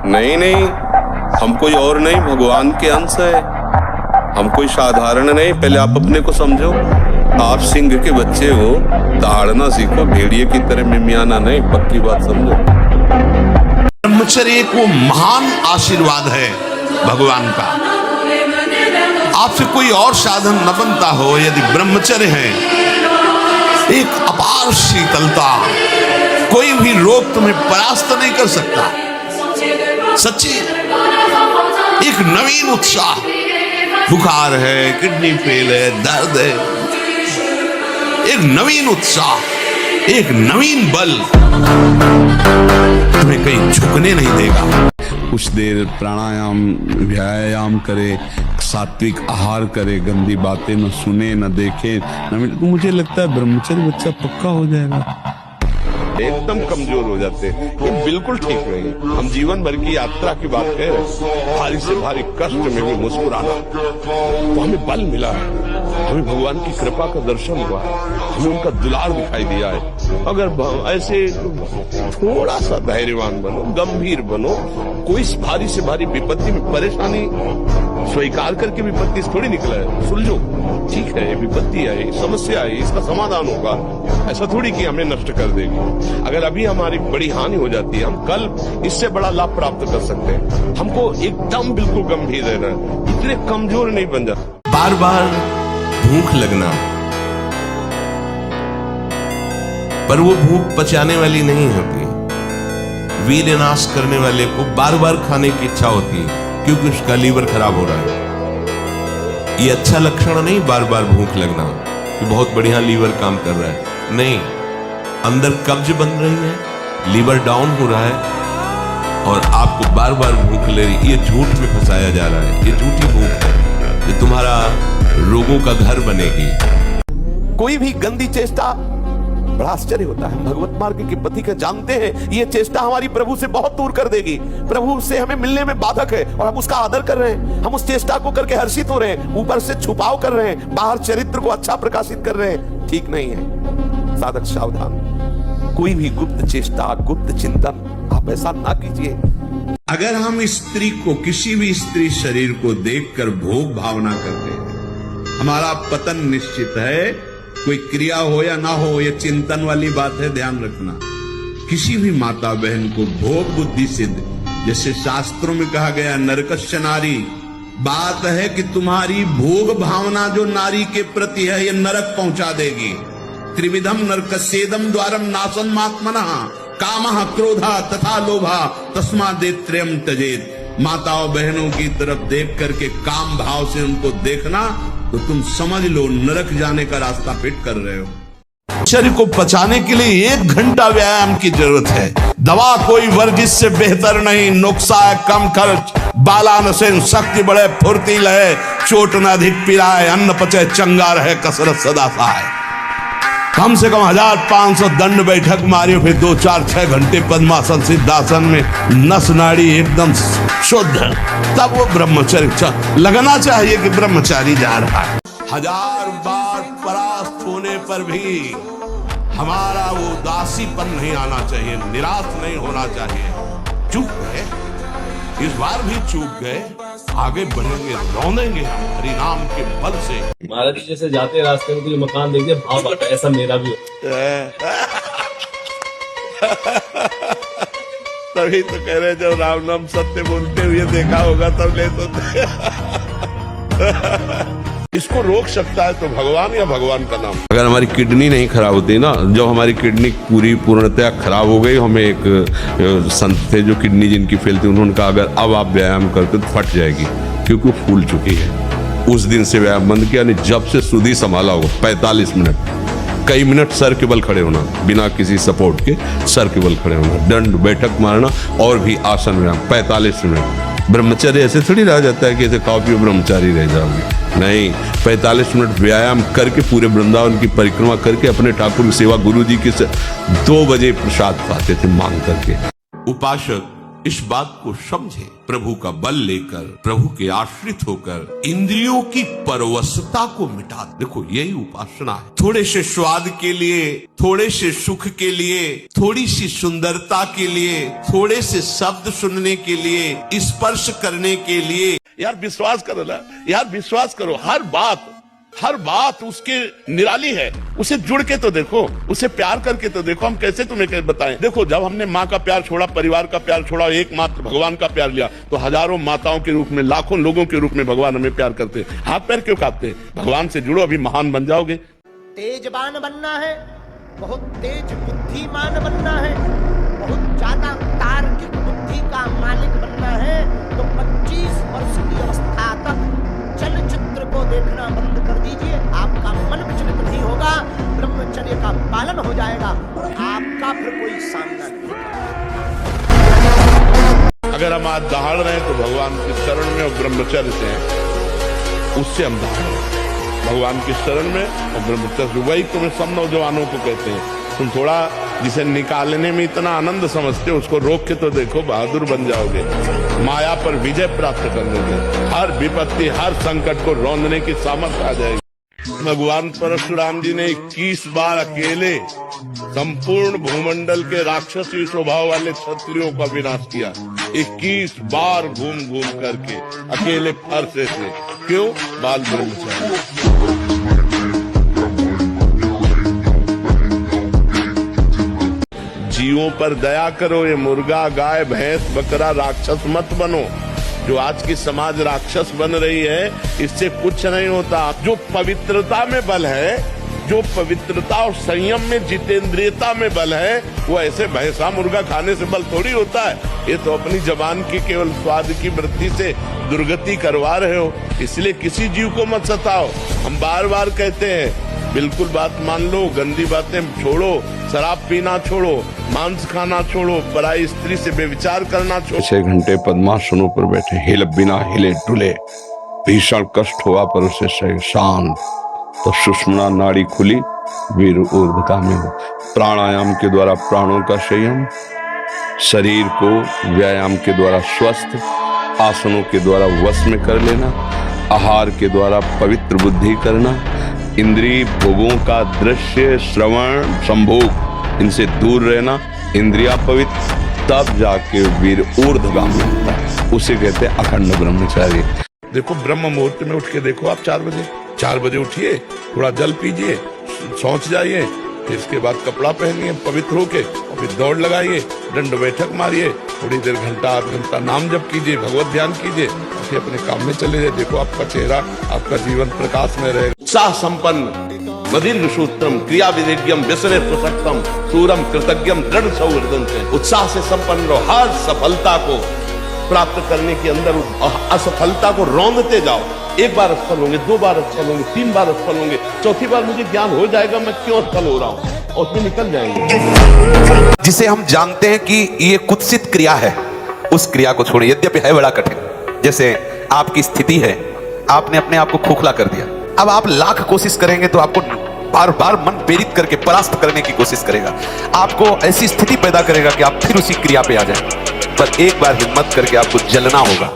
नहीं नहीं, हम कोई और नहीं, भगवान के अंश है। हम कोई साधारण नहीं, पहले आप अपने को समझो। आप सिंह के बच्चे हो, दहाड़ना सीखो, भेड़िए की तरह मिमियाना नहीं, पक्की बात समझो। ब्रह्मचर्य को महान आशीर्वाद है भगवान का। आपसे कोई और साधन न बनता हो, यदि ब्रह्मचर्य है, एक अपार शीतलता, कोई भी रोग तुम्हें परास्त नहीं कर सकता। सच्ची एक नवीन उत्साह, बुखार है, किडनी फेल है, दर्द है, एक नवीन उत्साह, एक नवीन बल तुम्हें कहीं झुकने नहीं देगा। कुछ देर प्राणायाम व्यायाम करे, सात्विक आहार करे, गंदी बातें न सुने न देखे न मिले, तो मुझे लगता है ब्रह्मचर्य बच्चा पक्का हो जाएगा। एकदम कमजोर हो जाते हैं, ये बिल्कुल ठीक नहीं। हम जीवन भर की यात्रा की बात कह रहे हैं, भारी से भारी कष्ट में भी मुस्कुराना, तो हमें बल मिला है, हमें भगवान की कृपा का दर्शन हुआ है, हमें उनका दुलार दिखाई दिया है। अगर ऐसे थोड़ा सा धैर्यवान बनो, गंभीर बनो, कोई भारी से भारी विपत्ति में परेशानी स्वीकार करके विपत्ति से थोड़ी निकला है, सुलझो, ठीक है, विपत्ति आई, समस्या आई, इसका समाधान होगा, ऐसा थोड़ी कि हमें नष्ट कर देगी। अगर अभी हमारी बड़ी हानि हो जाती है, हम कल इससे बड़ा लाभ प्राप्त कर सकते हैं। हमको एकदम बिल्कुल गंभीर रहना है, इतने कमजोर नहीं बन जाते। बार बार भूख लगना, पर वो भूख पचाने वाली नहीं होती। वीर्य नाश करने वाले को बार बार खाने की इच्छा होती है, क्योंकि उसका लीवर खराब हो रहा है। ये अच्छा लक्षण नहीं, बार बार भूख लगना कि बहुत बढ़िया लीवर काम कर रहा है, नहीं, अंदर कब्ज बन रही है, लीवर डाउन हो रहा है और आपको बार बार भूख ले रही। ये झूठ में फंसाया जा रहा है, ये झूठी भूख है, ये तुम्हारा रोगों का घर बनेगी। कोई भी गंदी चेष्टा, बड़ा आश्चर्य होता है, भगवत मार्ग के पति का जानते हैं ये चेष्टा हमारी प्रभु से बहुत दूर कर देगी, प्रभु से हमें मिलने में बाधक है, और हम उसका आदर कर रहे हैं, हम उस चेष्टा को करके हर्षित हो रहे हैं, ऊपर से छुपाव कर रहे हैं, बाहर चरित्र को अच्छा प्रकाशित कर रहे हैं, ठीक नहीं है। साधक सावधान, कोई भी गुप्त चेष्टा, गुप्त चिंतन आप ऐसा ना कीजिए। अगर हम स्त्री को, किसी भी स्त्री शरीर को देखकर भोग भावना करते हैं, हमारा पतन निश्चित है। कोई क्रिया हो या ना हो, ये चिंतन वाली बात है, ध्यान रखना। किसी भी माता बहन को भोग बुद्धि सिद्ध, जैसे शास्त्रों में कहा गया नरकस्य नारी, बात है कि तुम्हारी भोग भावना जो नारी के प्रति है, ये नरक पहुंचा देगी। त्रिविधम नरकस्येदम द्वारम नाशम मात्मनः कामः क्रोधः तथा लोभः तस्मादेत्रयम् त्यजेत्। माताओं बहनों की तरफ देख करके काम भाव से उनको देखना, तो तुम समझ लो नरक जाने का रास्ता फिट कर रहे हो। शरीर को पचाने के लिए 1 घंटा व्यायाम की जरूरत है। दवा कोई वर्जिश से बेहतर नहीं, नुस्खा है कम खर्च, बालानसेन शक्ति बढ़े, फुर्ती लहे, चोट न अधिक पिराए, अन्न पचे चंगा रहे, कसरत सदा सहाय। कम से कम 1500 दंड बैठक मारियो, फिर 2, 4, 6 घंटे पद्मासन सिद्धासन में नस नाड़ी एकदम शुद्ध, तब वो ब्रह्मचर्य लगना चाहिए कि ब्रह्मचारी जा रहा है। 1000 बार परास्त होने पर भी हमारा वो उदासीपन नहीं आना चाहिए, निराश नहीं होना चाहिए। चूक गए, इस बार भी चूक गए, आगे बढ़ेंगे, रौंदेंगे हरिनाम के बल से। महाराज जी जैसे जाते रास्ते में कोई मकान देख दिया, भाव आता है, ऐसा मेरा भी तभी तो कह रहे, जब राम नाम सत्य बोलते हुए देखा होगा तब ले तो इसको रोक सकता है तो भगवान या भगवान का नाम। अगर हमारी किडनी नहीं खराब होती ना, जब हमारी किडनी पूर्णतया खराब हो गई, हमें एक संत थे जो किडनी जिनकी फेल थी, उन्होंने कहा अगर अब आप व्यायाम करते तो फट जाएगी, क्योंकि फूल चुकी है। उस दिन से व्यायाम बंद किया, नहीं जब से सुधी संभाला होगा 45 मिनट, कई मिनट सर के बल खड़े होना, बिना किसी सपोर्ट के सर के बल खड़े होना, दंड बैठक मारना, और भी आसन व्यायाम 45 मिनट। ब्रह्मचर्य ऐसे थोड़ी रह जाता है कि ऐसे खाओ पियो ब्रह्मचारी रह जाओगे, नहीं, 45 मिनट व्यायाम करके पूरे वृंदावन की परिक्रमा करके अपने ठाकुर की सेवा, गुरु जी की 2 बजे प्रसाद पाते थे मांग करके। उपासक इस बात को समझे, प्रभु का बल लेकर, प्रभु के आश्रित होकर इंद्रियों की परवशता को मिटा दे। देखो यही उपासना है। थोड़े से स्वाद के लिए, थोड़े से सुख के लिए, थोड़ी सी सुंदरता के लिए, थोड़े से शब्द सुनने के लिए, स्पर्श करने के लिए। यार विश्वास करो ना, यार विश्वास करो, हर बात उसके निराली है। उसे जुड़ के तो देखो, उसे प्यार करके तो देखो। हम कैसे तुम्हें बताएं। देखो जब हमने माँ का प्यार छोड़ा, परिवार का प्यार छोड़ा, एकमात्र भगवान का प्यार लिया, तो हजारों माताओं के रूप में, लाखों लोगों के रूप में भगवान हमें प्यार करते हैं। हाथ पैर क्यों काटते? भगवान से जुड़ो, अभी महान बन जाओगे। तेजवान बनना है, बहुत तेज बुद्धिमान बनना है, बहुत ज्यादा तार्किक बुद्धि का मालिक बनना है, तो 25 वर्ष की अवस्था तक चलचित्र को देखना बंद कर दीजिए। आपका मन विचलित नहीं होगा, ब्रह्मचर्य का पालन हो जाएगा और आपका फिर कोई सामना नहीं होगा। अगर हम आज दहाड़ रहे हैं तो भगवान की शरण में और ब्रह्मचर्य से हैं, उससे हम दहाड़ रहे हैं। भगवान की शरण में और ब्रह्मचर्य, वही तुम्हें सब नौजवानों को कहते हैं। तुम थोड़ा जिसे निकालने में इतना आनंद समझते हो, उसको रोक के तो देखो, बहादुर बन जाओगे। माया पर विजय प्राप्त कर लोगे। हर विपत्ति, हर संकट को रौंदने की सामर्थ्य आ जाएगी। भगवान परशुराम जी ने 21 बार अकेले संपूर्ण भूमंडल के राक्षसी स्वभाव वाले क्षत्रियों का विनाश किया। 21 बार घूम घूम करके अकेले फरसे से। क्यों? बाल ब्रह्मचारी। जीवों पर दया करो, ये मुर्गा, गाय, भैंस, बकरा राक्षस मत बनो। जो आज की समाज राक्षस बन रही है, इससे कुछ नहीं होता। जो पवित्रता में बल है, जो पवित्रता और संयम में, जितेंद्रियता में बल है, वो ऐसे भैंसा मुर्गा खाने से बल थोड़ी होता है। ये तो अपनी जबान की केवल स्वाद की वृत्ति से दुर्गति करवा रहे हो। इसलिए किसी जीव को मत सताओ। हम बार बार कहते हैं, बिल्कुल बात मान लो, गंदी बातें छोड़ो, शराब पीना छोड़ो, मांस खाना छोड़ो, पराई स्त्री से बेविचार करना छोड़ो। 6 घंटे पद्मासनों पर बैठे, हिल बिना हिले डुले, भीषण कष्ट हुआ पर उसे शांत, तो सुषुम्ना नाड़ी खुली, वीर ऊर्ध्वगामी हो। प्राणायाम के द्वारा प्राणों का संयम, शरीर को व्यायाम के द्वारा स्वस्थ, आसनों के द्वारा वश में कर लेना, आहार के द्वारा पवित्र बुद्धि करना, इंद्रिय भोगों का दृश्य, श्रवण, संभोग, इनसे दूर रहना, इंद्रिया पवित्र, तब जाके वीर ऊर्ध्वगामी होता है। उसे कहते हैं अखंड ब्रह्मचारी। देखो ब्रह्म मुहूर्त में उठ के देखो, आप 4 बजे उठिए, थोड़ा जल पीजिए, शौच जाइए, फिर इसके बाद कपड़ा पहनिए पवित्र होके, और फिर दौड़ लगाइए, दंड बैठक मारिए, थोड़ी देर घंटा आध घंटा नाम जप कीजिए, भगवत ध्यान कीजिए, फिर अपने काम में चले जाए। देखो आपका चेहरा, आपका जीवन प्रकाश में रहेगा। उत्साह संपन्न, मदीन्द्र सूत्रम, क्रिया विधिज्ञम, व्यसने प्रसक्तम, सूरम कृतज्ञम, दृढ़ सौहृदं। उत्साह से संपन्न रहो, हर सफलता को प्राप्त करने के अंदर असफलता को रौंदते जाओ। 1 बार असफल होंगे, 2 बार असफल होंगे, 3 बार असफल होंगे, 4थी बार मुझे ज्ञान हो जाएगा मैं क्यों असफल हो रहा हूं, और उसमें निकल जाएंगे। जिसे हम जानते हैं कि ये कुत्सित क्रिया है, उस क्रिया को छोड़िए, यद्यपि है बड़ा कठिन। जैसे आपकी स्थिति है, आपने अपने आप को खोखला कर दिया। अब आप लाख कोशिश करेंगे तो आपको बार बार मन प्रेरित करके परास्त करने की कोशिश करेगा, आपको ऐसी स्थिति पैदा करेगा कि आप फिर उसी क्रिया पे आ जाएं। पर एक बार हिम्मत करके आपको जलना होगा,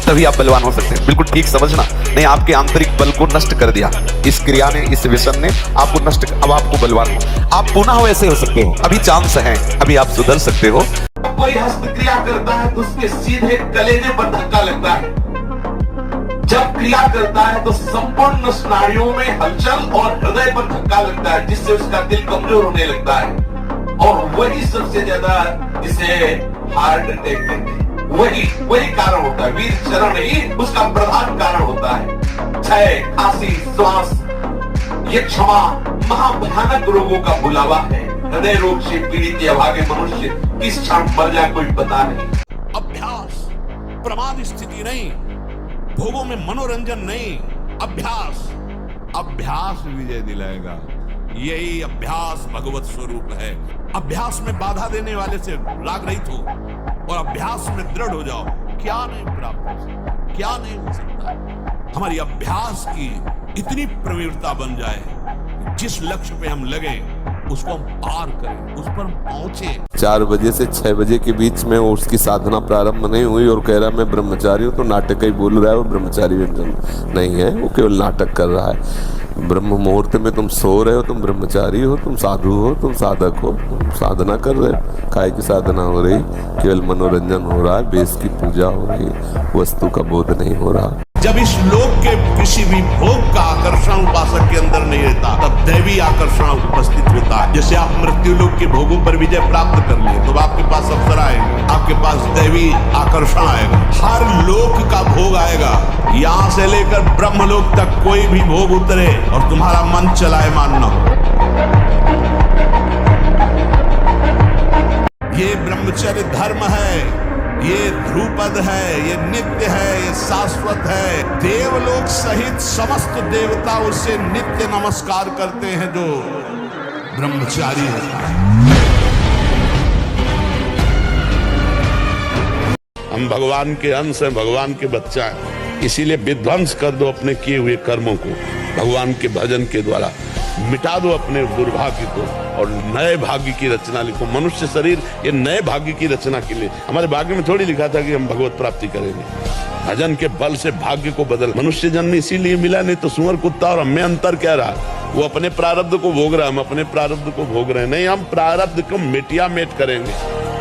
तभी आप बलवान हो सकते हैं। बिल्कुल ठीक समझना। नहीं, आपके आंतरिक बल को नष्ट कर दिया इस क्रिया ने, इस व्यसन ने आपको नष्ट, अब आपको बलवान हो, आप पुनः वैसे हो सकते हो। अभी चांस है, अभी आप सुधर सकते हो। कोई हस्त क्रिया करता है तो उसके सीधे कलेजे पर धक्का लगता है। जब क्रिया करता है तो संपूर्ण स्नायुओं में हलचल और हृदय पर धक्का लगता है, जिससे उसका दिल कमजोर होने लगता है, और वही सबसे ज्यादा जिसे हार्ट अटैक कहते हैं, वही कारण होता है। वीर चरण ही उसका प्रधान कारण होता है। क्षय, खांसी, श्वास, ये क्षमा महाभयानक रोगों का बुलावा है। हृदय रोग से पीड़ित या भागे मनुष्य किस क्षण मर जाए कोई पता नहीं। अभ्यास प्रमाद स्थिति नहीं, भोगों में मनोरंजन नहीं, अभ्यास विजय दिलाएगा। यही अभ्यास भगवत स्वरूप है। अभ्यास में बाधा देने वाले से राग रहित हो और अभ्यास में दृढ़ हो जाओ। क्या नहीं प्राप्त हो सकता, क्या नहीं हो सकता। हमारी अभ्यास की इतनी प्रवीणता बन जाए, जिस लक्ष्य पे हम लगे उसको हम पार करें, उस पर पहुंचे। 4 बजे से 6 बजे के बीच में उसकी साधना प्रारंभ नहीं हुई और कह रहा मैं ब्रह्मचारी हूँ, तो नाटक ही बोल रहा है, वो ब्रह्मचारी व्यंजन नहीं है, वो केवल नाटक कर रहा है। ब्रह्म मुहूर्त में तुम सो रहे हो, तुम ब्रह्मचारी हो, तुम साधु हो, तुम साधक हो, तुम साधना कर रहे हो। काय की साधना हो रही, केवल मनोरंजन हो रहा है, बेस की पूजा हो रही, वस्तु का बोध नहीं हो रहा। जब इस लोक के किसी भी भोग का आकर्षण उपासक के अंदर नहीं रहता, तब दैवी आकर्षण उपस्थित होता है। जैसे आप मृत्यु लोक के भोगों पर विजय प्राप्त कर लिए, तो आपके पास अवसर आएंगे, आपके पास दैवी आकर्षण आएगा, हर लोक का भोग आएगा। यहाँ से लेकर ब्रह्मलोक तक कोई भी भोग उतरे और तुम्हारा मन चलायमान न हो। ये ब्रह्मचर्य धर्म है, ये ध्रुपद है, ये नित्य है, ये शाश्वत है। देवलोक सहित समस्त देवता उससे नित्य नमस्कार करते हैं जो ब्रह्मचारी होता है। हम भगवान के अंश हैं, भगवान के बच्चा हैं, इसीलिए विध्वंस कर दो अपने किए हुए कर्मों को, भगवान के भजन के द्वारा मिटा दो अपने दुर्भाग्य को और नए भाग्य की रचना लिखो। मनुष्य शरीर ये नए भाग्य की रचना के लिए, हमारे भाग्य में थोड़ी लिखा था कि हम भगवत प्राप्ति करेंगे। भजन के बल से भाग्य को बदल। मनुष्य जन्म इसीलिए मिला, नहीं तो सुअर कुत्ता और हमें अंतर क्या रहा। वो अपने प्रारब्ध को भोग रहा है, हम अपने प्रारब्ध को भोग रहे हैं। नहीं, हम प्रारब्ध को मिटिया मेट करेंगे,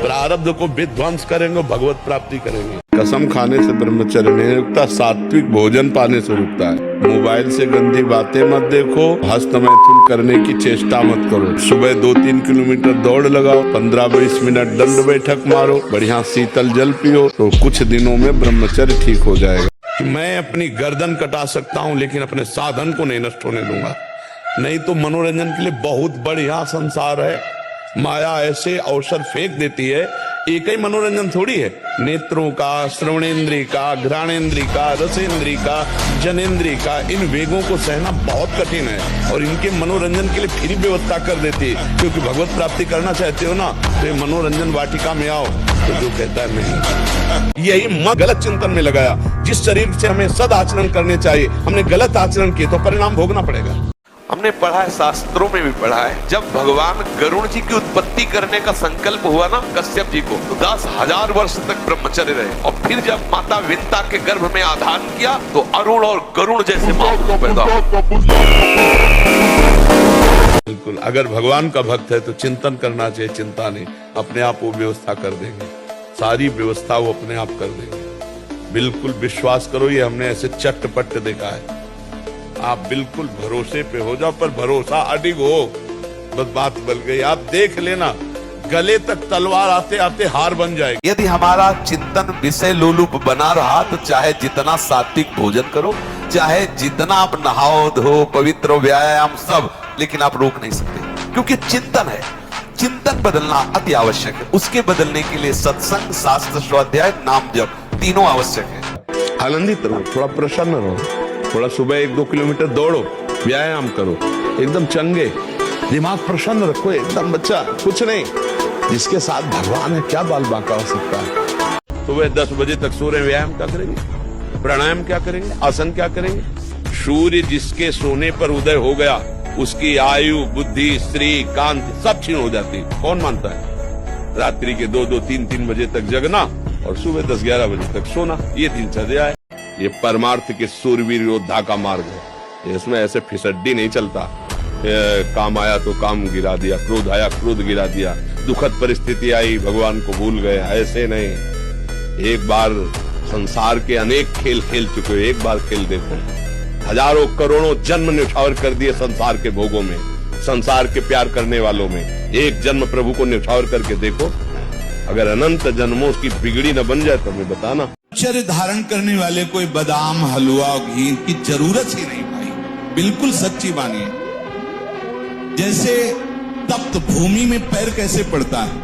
प्रारब्ध को विध्वंस करेंगे, भगवत प्राप्ति करेंगे। कसम खाने से ब्रह्मचर्य नहीं रुकता, सात्विक भोजन पाने से रुकता है। मोबाइल से गंदी बातें मत देखो, हस्त मैथुन करने की चेष्टा मत करो। सुबह 2-3 किलोमीटर दौड़ लगाओ, 15-20 मिनट दंड बैठक मारो, बढ़िया शीतल जल पियो, तो कुछ दिनों में ब्रह्मचर्य ठीक हो जाएगा। मैं अपनी गर्दन कटा सकता हूँ, लेकिन अपने साधन को नहीं नष्ट होने दूंगा। नहीं तो मनोरंजन के लिए बहुत बढ़िया संसार है, माया ऐसे अवसर फेंक देती है। एक ही मनोरंजन थोड़ी है, नेत्रों का, श्रवणेन्द्रिय का, घ्राणेन्द्रिय का, रसेन्द्रिय का, जनेन्द्रिय का, इन वेगों को सहना बहुत कठिन है और इनके मनोरंजन के लिए फ्री व्यवस्था कर देती है। क्योंकि भगवत प्राप्ति करना चाहते हो ना, तो मनोरंजन वाटिका में आओ, तो जो कहता है नहीं। यही मन गलत चिंतन में लगाया। जिस शरीर से हमें सद आचरण करने चाहिए, हमने गलत आचरण किए तो परिणाम भोगना पड़ेगा। हमने पढ़ा है, शास्त्रों में भी पढ़ा है, जब भगवान गरुण जी की उत्पत्ति करने का संकल्प हुआ ना कश्यप जी को, तो 10,000 वर्ष तक ब्रह्मचर्य रहे। और फिर जब माता विंता के गर्भ में आधान किया, तो अरुण और गरुण जैसे महापुरुष पैदा हुए। बिल्कुल, अगर भगवान का भक्त है तो चिंतन करना चाहिए, चिंता नहीं, अपने आप वो व्यवस्था कर देंगे, सारी व्यवस्था वो अपने आप कर देंगे। बिल्कुल विश्वास करो, ये हमने ऐसे चट्टपट देखा है। आप बिल्कुल भरोसे पे हो जाओ, पर भरोसा अडिग हो, बस बात बन गई। आप देख लेना, गले तक तलवार आते आते हार बन जाएगी। यदि हमारा चिंतन विषय लोलुप बना रहा, तो चाहे जितना सात्विक भोजन करो, चाहे जितना आप नहाओ धो, पवित्र व्यायाम सब, लेकिन आप रोक नहीं सकते, क्योंकि चिंतन है। चिंतन बदलना अति आवश्यक है। उसके बदलने के लिए सत्संग, शास्त्र स्वाध्याय, नाम जप तीनों आवश्यक है। आनंदित रहो, थोड़ा प्रसन्न रहो, थोड़ा सुबह 1-2 किलोमीटर दौड़ो, व्यायाम करो, एकदम चंगे, दिमाग प्रसन्न रखो, एकदम बच्चा, कुछ नहीं। जिसके साथ भगवान है, क्या बाल बांका हो सकता है। सुबह 10 बजे तक सो रहे, व्यायाम क्या करेंगे, प्राणायाम क्या करेंगे, आसन क्या करेंगे। सूर्य जिसके सोने पर उदय हो गया, उसकी आयु, बुद्धि, स्त्री, कांति सब छीन हो जाती। कौन मानता है? रात्रि के 2-2, 3-3 बजे तक जगना और सुबह 10-11 बजे तक सोना, ये दिनचर्या है। ये परमार्थ के सूरवीर योद्धा का मार्ग है। इसमें ऐसे फिसड्डी नहीं चलता। काम आया तो काम गिरा दिया, क्रोध आया क्रोध गिरा दिया, दुखद परिस्थिति आई भगवान को भूल गए, ऐसे नहीं। एक बार संसार के अनेक खेल खेल चुके हो, एक बार खेल देखो। हजारों करोड़ों जन्म न्यौछावर कर दिए संसार के भोगों में, संसार के प्यार करने वालों में। एक जन्म प्रभु को न्यौछावर करके देखो, अगर अनंत जन्मों की बिगड़ी न बन जाए तो हमें बताना। ब्रह्मचर्य धारण करने वाले कोई बादाम, हलवा, घी की जरूरत ही नहीं भाई, बिल्कुल सच्ची बानी है। जैसे तप्त भूमि में पैर कैसे पड़ता है,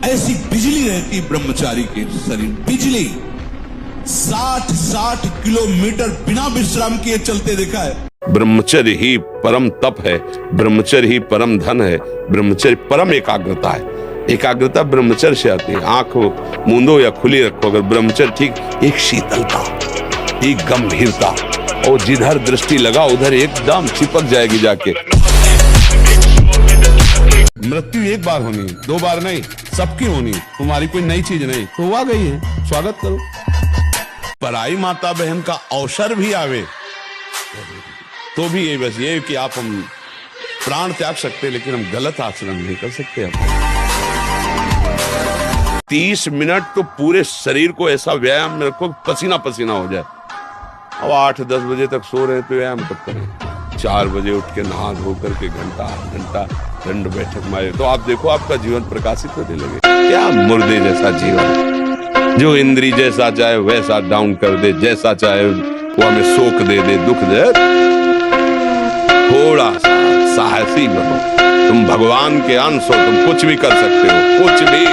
ऐसी बिजली रहती ब्रह्मचारी के शरीर, बिजली 60 किलोमीटर बिना विश्राम किए चलते देखा है। ब्रह्मचर्य ही परम तप है, ब्रह्मचर्य ही परम धन है, ब्रह्मचर्य परम एकाग्रता है। एकाग्रता ब्रह्मचर्य से आती है। आंख मूंदो या खुली रखो, अगर ब्रह्मचर्य ठीक, एक शीतलता, एक गंभीरता, और जिधर दृष्टि लगा उधर एकदम चिपक जाएगी जाके। मृत्यु एक बार होनी, 2 बार नहीं, सबकी होनी। तुम्हारी कोई नई चीज नहीं, तो वो आ गई है, स्वागत करो। पराई माता बहन का अवसर भी आवे तो भी ये बस ये कि आप हम प्राण त्याग सकते, लेकिन हम गलत आचरण नहीं कर सकते। हम 30 मिनट तो पूरे शरीर को ऐसा व्यायाम में रखो पसीना पसीना हो जाए। अब 8-10 बजे तक सो रहे तो व्यायाम कब करें? 4 बजे उठ के नहा धो करके घंटा दंड बैठक मारे तो आप देखो आपका जीवन प्रकाशित होने लगे। क्या मुर्दे जैसा जीवन, जो इंद्री जैसा चाहे वैसा डाउन कर दे, जैसा चाहे वो हमें शोक दे दे, दुख दे। थोड़ा सा साहसी बनो, तुम भगवान के अंश हो, तुम कुछ भी कर सकते हो, कुछ भी।